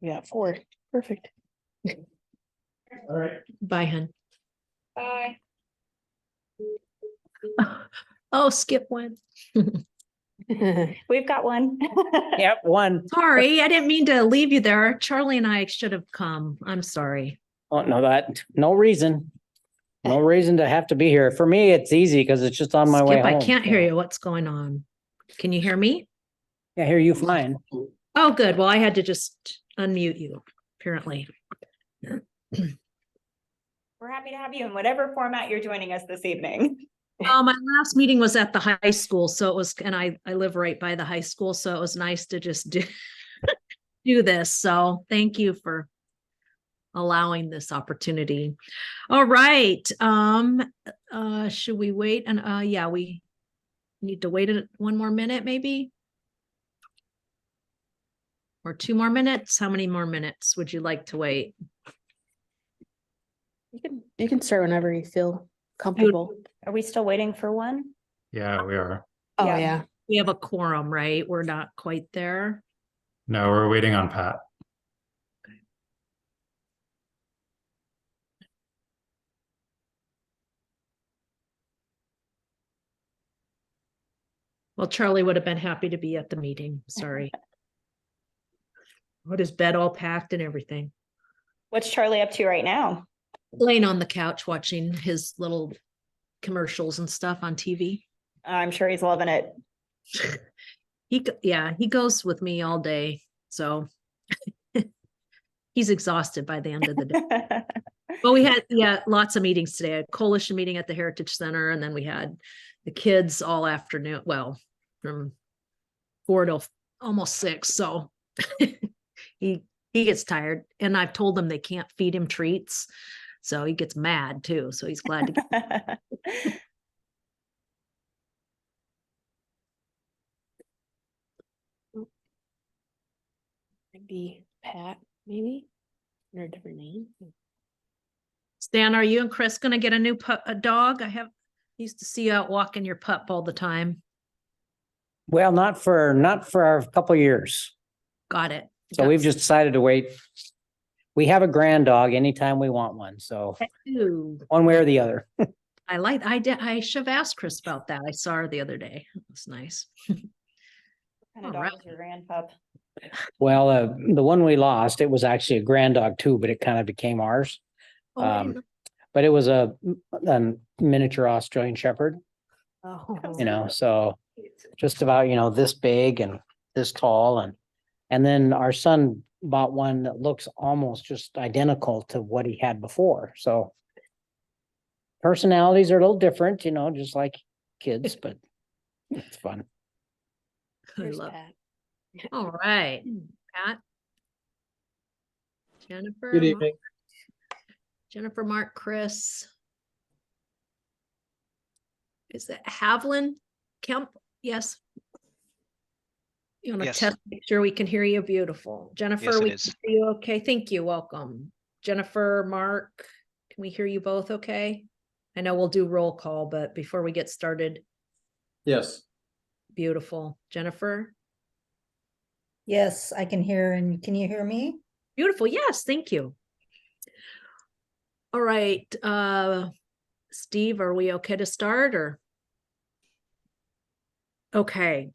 Yeah, 4. Perfect. All right. Bye, hun. Bye. Oh, Skip went. We've got one. Yep, 1. Sorry, I didn't mean to leave you there. Charlie and I should have come. I'm sorry. Oh, no, no reason. No reason to have to be here. For me, it's easy because it's just on my way Skip, home. I can't hear so. you. What's going on? Can you hear me? Yeah, I hear you fine. Oh, good. Well, I had to just unmute you, apparently. We're happy to have you in whatever format you're joining us this evening. My last meeting was at the high school, so it was, and I live right by the high school, so it was nice to just do this. So thank you for allowing this opportunity. All right. Should we wait? And yeah, we need to wait one more minute, maybe. Or 2 more minutes. How many more minutes would you like to wait? You can start whenever you feel comfortable. Are we still waiting for one? Yeah, we are. Oh, Yeah. yeah. We have a quorum, right? We're not quite there. No, we're waiting on Pat. Well, Charlie would have been happy to be at the meeting. Sorry. What his bed all packed and everything. What's Charlie up to right now? Laying on the couch watching his little commercials and stuff on TV. I'm sure he's loving it. He goes with me all day. So he's exhausted by the end of the day. Well, we had, lots of meetings today. A coalition meeting at the Heritage Center, and then we had the kids all afternoon. Well, from 4 till almost 6. So he gets tired, and I've told him they can't feed him treats. So he gets mad too. So he's glad to get. Maybe Pat, maybe? Or a different name. Stan, are you and Chris going to get a dog? Used to see you out walking your pup all the time. Well, not for a couple of years. Got it. So we've just decided to wait. We have a grand dog anytime we want one. So Ooh, one way or the other. I should have asked Chris about that. I saw her the other day. It was nice. What kind of All dog is your grandpup? Well, the one we lost, it was actually a grand dog too, but it kind of became ours. Oh, I didn't know. But it was a miniature Australian Shepherd, Oh, so just about, this big and this tall. And then our son bought one that looks almost just identical to what he had before. So personalities are a little different, just like kids, but it's fun. I Here's love. Pat. All right, Pat. Jennifer. Good Mark- evening. Jennifer, Mark, Chris. Is it Havlin Kemp? Yes. You want to Yes. test, make sure we can hear you? Beautiful. Jennifer, Yes, it we is. can hear you okay? Thank you. Welcome. Jennifer, Mark, can we hear you both okay? I know we'll do roll call, but before we get started, Yes. beautiful. Jennifer? Yes, I can hear. And can you hear me? Beautiful. Yes, thank you. All right, Steve, are we okay to start or? Okay.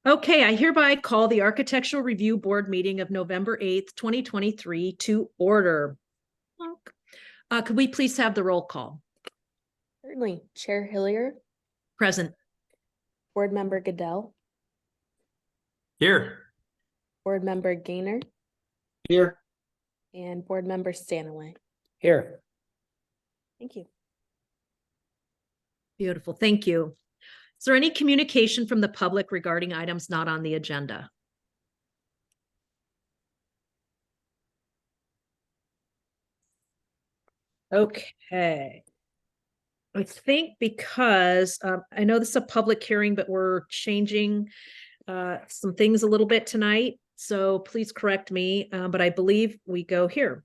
Okay, I hereby call the Architectural Review Board meeting of November 8th, 2023 to order. Could we please have the roll call? Certainly. Chair Hillier, Present. Board Member Goodell, Here. Board Member Gaynor, Here. and Board Member Stanaway. Here. Thank you. Beautiful. Thank you. Is there any communication from the public regarding items not on the agenda? Okay. I think because I know this is a public hearing, but we're changing some things a little bit tonight. So please correct me, but I believe we go here.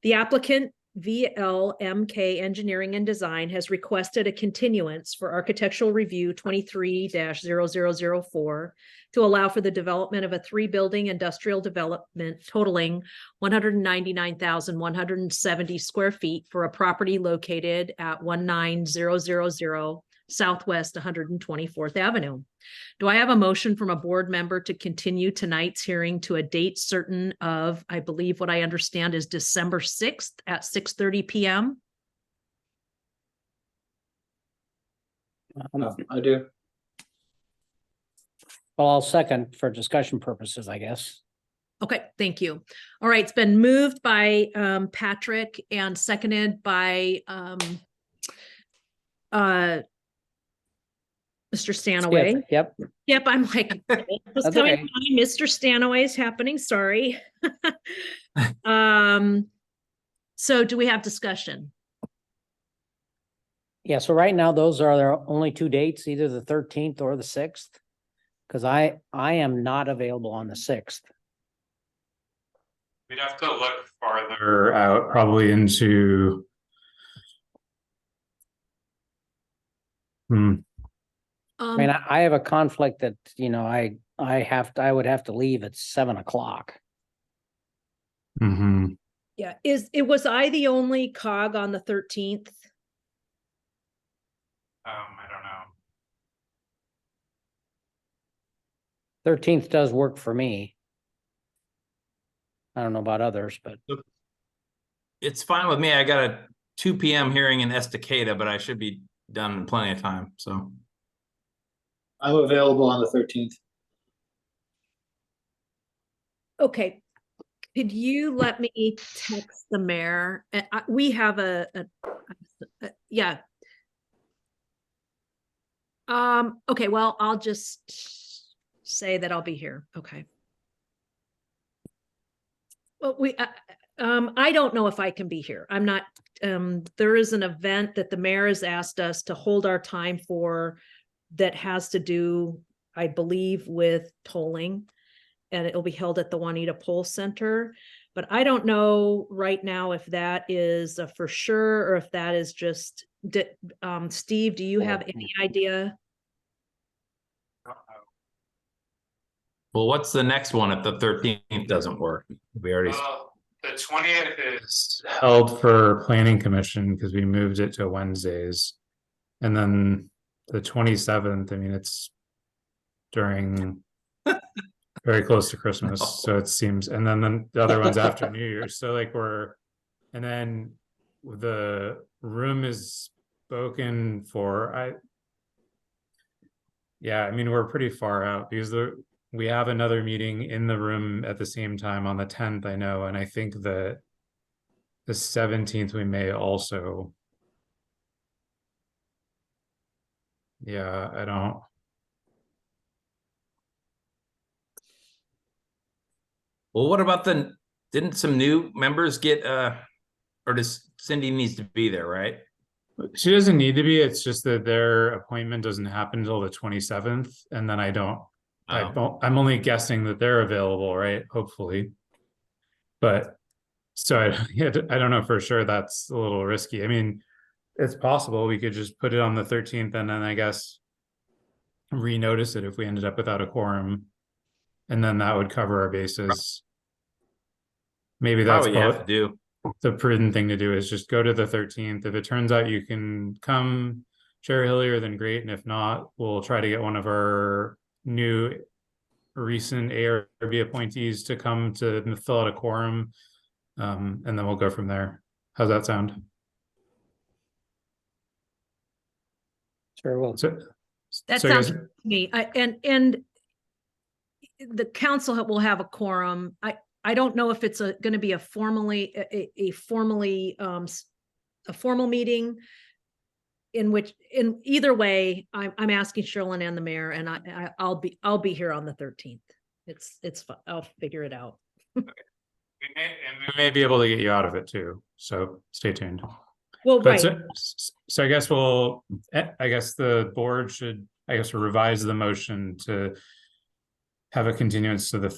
The applicant VLMK Engineering and Design has requested a continuance for architectural review 23-0004 to allow for the development of a 3-building industrial development totaling 199,170 square feet for a property located at 19000 Southwest 124th Avenue. Do I have a motion from a board member to continue tonight's hearing to a date certain of, I believe what I understand is December 6th at 6:30 PM? I do. Well, I'll second for discussion purposes, I guess. Okay, thank you. All right, it's been moved by Patrick and seconded by Mr. Stanaway. Skip, Yep, Yep, I'm like, what's That's coming okay. behind Mr. Stanaway is happening, sorry. So do we have discussion? yeah, so right now, those are their only two dates, either the 13th or the 6th. Because I am not available on the 6th. We'd have to look farther out, probably into. I mean, I have a conflict that, you know, I would have to leave at 7 o'clock. Mhm. Yeah, was I the only cog on the 13th? I don't know. 13th does work for me. I don't know about others, but It's fine with me. I got a 2 PM hearing in Estacada, but I should be done in plenty of time, so. I'm available on the 13th. Okay. Could you let me text the mayor? We have yeah. Okay, well, I'll just say that I'll be here. Okay. Well, I don't know if I can be here. I'm not, there is an event that the mayor has asked us to hold our time for that has to do, I believe, with tolling. And it'll be held at the Juanita Poll Center. But I don't know right now if that is a for sure or if that is just, Steve, do you have any idea? Well, what's the next one if the 13th doesn't work? We already, The 20th is held for planning commission because we moved it to Wednesdays. And then the 27th, I mean, it's during very close to Christmas. No. So it seems, and then the other one's after New Year's. So like and then the room is spoken for. Yeah, I mean, we're pretty far out because we have another meeting in the room at the same time on the 10th, I know, and I think that the 17th we may also. Yeah, I don't. well, what about didn't some new members get, or does Cindy needs to be there, right? She doesn't need to be, it's just that their appointment doesn't happen until the 27th, and then I'm only guessing that they're available, right? Hopefully. But so I don't know for sure, that's a little risky. I mean, it's possible we could just put it on the 13th and then I guess renotice it if we ended up without a quorum. And then that would cover our bases. Maybe that's Probably have to do. the prudent thing to do is just go to the 13th. If it turns out you can come, Chair Hillier, then great. And if not, we'll try to get one of our new recent ARB appointees to come to fill out a quorum. And then we'll go from there. How's that sound? sure will. That So I sounds guess- good to me. And the council will have a quorum. I don't know if it's going to be a formal meeting in either way, I'm asking Sherlyn and the mayor, and I'll be here on the 13th. It's fun. I'll figure it out. We may be able to get you out of it too. So stay tuned. Well, But right. so I guess I guess the board should, revise the motion to have a continuance to the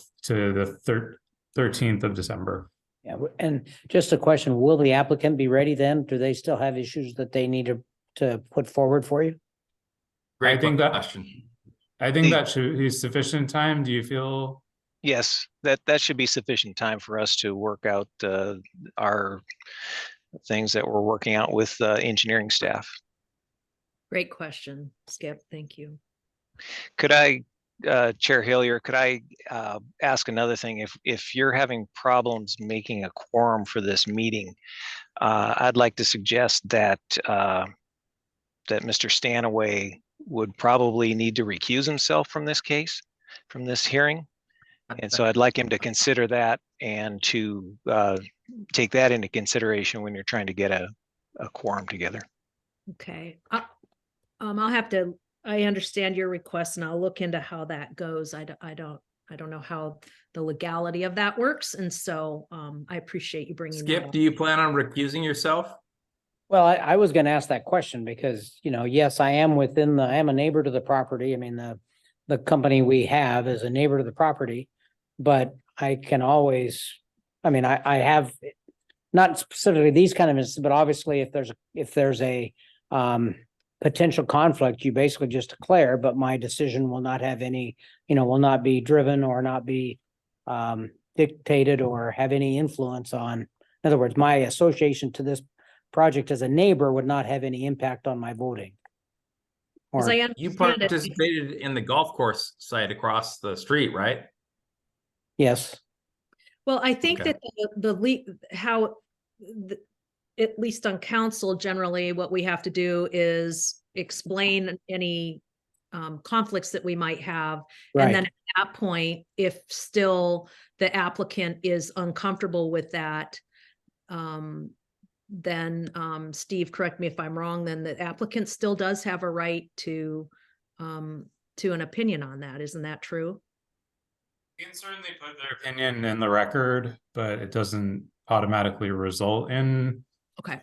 13th of December. Yeah, and just a question, will the applicant be ready then? Do they still have issues that they need to put forward for you? Great think that- question. I think The- that should be sufficient time. Do you feel? Yes, that should be sufficient time for us to work out our things that we're working out with engineering staff. Great question, Skip. Thank you. Could I, Chair Hillier, could I ask another thing? If you're having problems making a quorum for this meeting, I'd like to suggest that that Mr. Stanaway would probably need to recuse himself from this case, from this hearing. And so I'd like him to consider that and to take that into consideration when you're trying to get a quorum together. Okay. I'll have to, I understand your request and I'll look into how that goes. I don't know how the legality of that works. And so I appreciate you bringing that Skip, up. do you plan on recusing yourself? Well, I was gonna ask that question because, yes, I am I am a neighbor to the property. I mean, the company we have is a neighbor to the property. But I can always, I have, not specifically these kind of instances, but obviously if there's a potential conflict, you basically just declare, but my decision will not have any, will not be driven or not be dictated or have any influence on, in other words, my association to this project as a neighbor would not have any impact on my voting. As Or, I You understand it, participated in the golf course site across the street, right? yes, well, I think Okay. that at least on council, generally, what we have to do is explain any conflicts that we might have. And then right, at that point, if still the applicant is uncomfortable with that, then Steve, correct me if I'm wrong, then the applicant still does have a right to an opinion on that. Isn't that true? They can certainly put their opinion in the record, but it doesn't automatically result in Okay.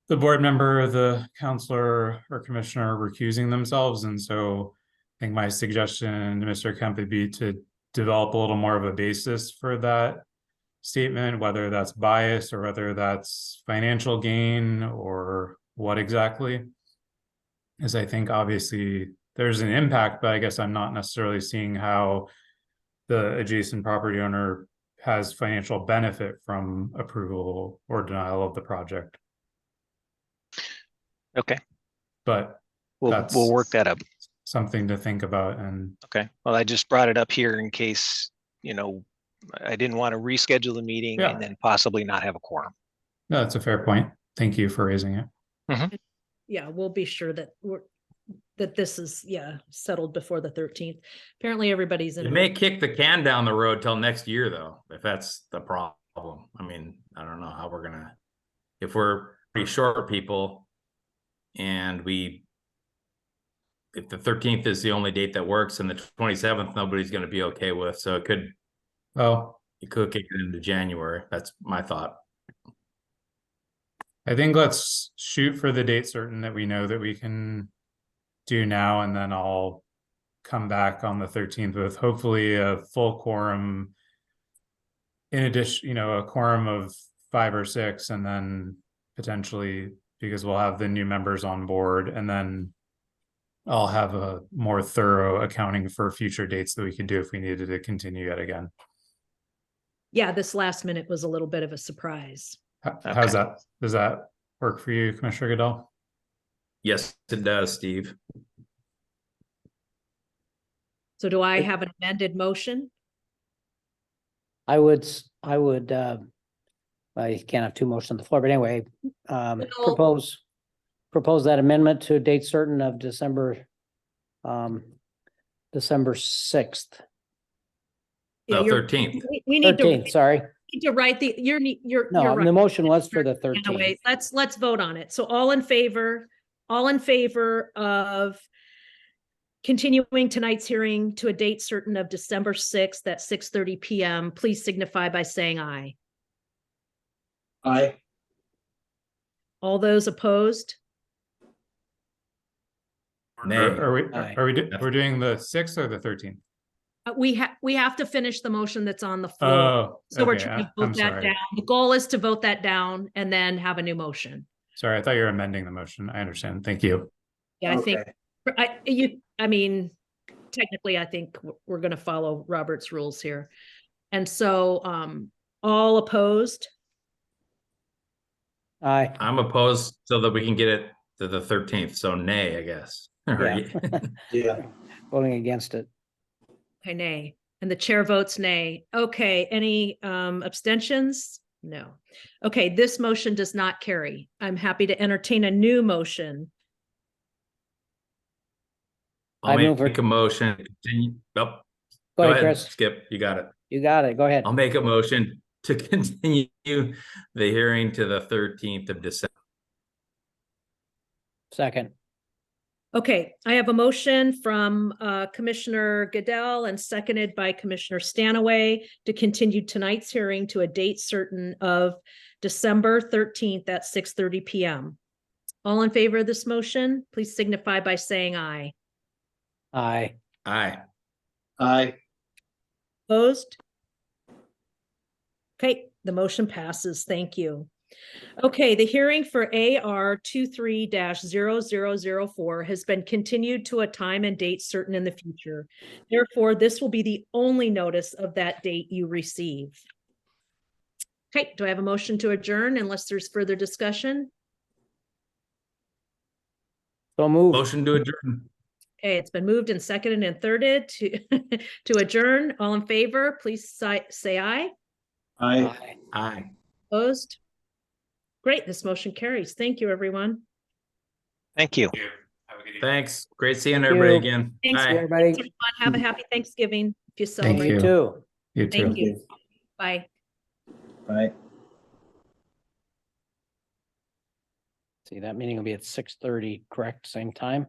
the board member, the counselor or commissioner recusing themselves. And so I think my suggestion to Mr. Kemp would be to develop a little more of a basis for that statement, whether that's bias or whether that's financial gain or what exactly. As I think obviously there's an impact, but I guess I'm not necessarily seeing how the adjacent property owner has financial benefit from approval or denial of the project. Okay, But we'll work that up. something to think about. And Okay, well, I just brought it up here in case, I didn't want to reschedule the meeting Yeah. and then possibly not have a quorum. no, that's a fair point. Thank you for raising it. Yeah, we'll be sure that this is, settled before the 13th. Apparently everybody's in. It may kick the can down the road till next year, though, if that's the problem. I mean, I don't know how if we're pretty short people and if the 13th is the only date that works and the 27th, nobody's going to be okay with. So it could kick it into January. That's my thought. I think let's shoot for the date certain that we know that we can do now, and then I'll come back on the 13th with hopefully a full quorum. In addition, a quorum of 5 or 6, and then potentially, because we'll have the new members on board, and then I'll have a more thorough accounting for future dates that we could do if we needed to continue yet again. Yeah, this last minute was a little bit of a surprise. How's that? Does that work for you, Commissioner Goodell? Yes, it does, Steve. So do I have an amended motion? I can't have two motions on the floor, but anyway, propose that amendment to a date certain of December 6th. Yeah, The you're- 13th. We need to. 13th, sorry. Need to write you're No, right. the motion was for the Anyway, 13th. let's vote on it. So all in favor of continuing tonight's hearing to a date certain of December 6th at 6:30 PM, please signify by saying aye. Aye. All those opposed? Nay. Are we Aye. we're doing the 6th or the 13th? We have to finish the motion that's on the floor. Oh, So we're okay, trying to I'm vote that sorry. down. The goal is to vote that down and then have a new motion. Sorry, I thought you were amending the motion. I understand. Thank you. Yeah, I think, Okay. I mean, technically, I think we're gonna follow Robert's rules here. And so, all opposed? Aye. I'm opposed so that we can get it to the 13th, so nay, I guess. Yeah. Yeah. Voting against it. Okay, nay. And the chair votes nay. Okay, any abstentions? No. Okay, this motion does not carry. I'm happy to entertain a new motion. I I'll move make a motion. to continue. Oh, Go ahead, Chris. Skip, you got it. You got it. Go ahead. I'll make a motion to continue the hearing to the 13th of December. Second. Okay, I have a motion from Commissioner Goodell and seconded by Commissioner Stanaway to continue tonight's hearing to a date certain of December 13th at 6:30 PM. All in favor of this motion, please signify by saying aye. Aye. Aye. Aye. Opposed? Okay, the motion passes. Thank you. Okay, the hearing for AR 23-0004 has been continued to a time and date certain in the future. Therefore, this will be the only notice of that date you receive. Okay, do I have a motion to adjourn unless there's further discussion? So move. Motion to adjourn. Okay, it's been moved and seconded and thirded to to adjourn. All in favor, please say aye. Aye. Aye. Opposed? Great, this motion carries. Thank you, everyone. Thank you. Have a good evening. Thanks. Great seeing Thank everybody you. again. Thanks, Bye. Everybody. Thanks, everyone. Have a happy Thanksgiving if you Thank celebrate. You you. too. You too. Thank you. Bye. Aye. See, that meeting will be at 6:30, correct? Same time?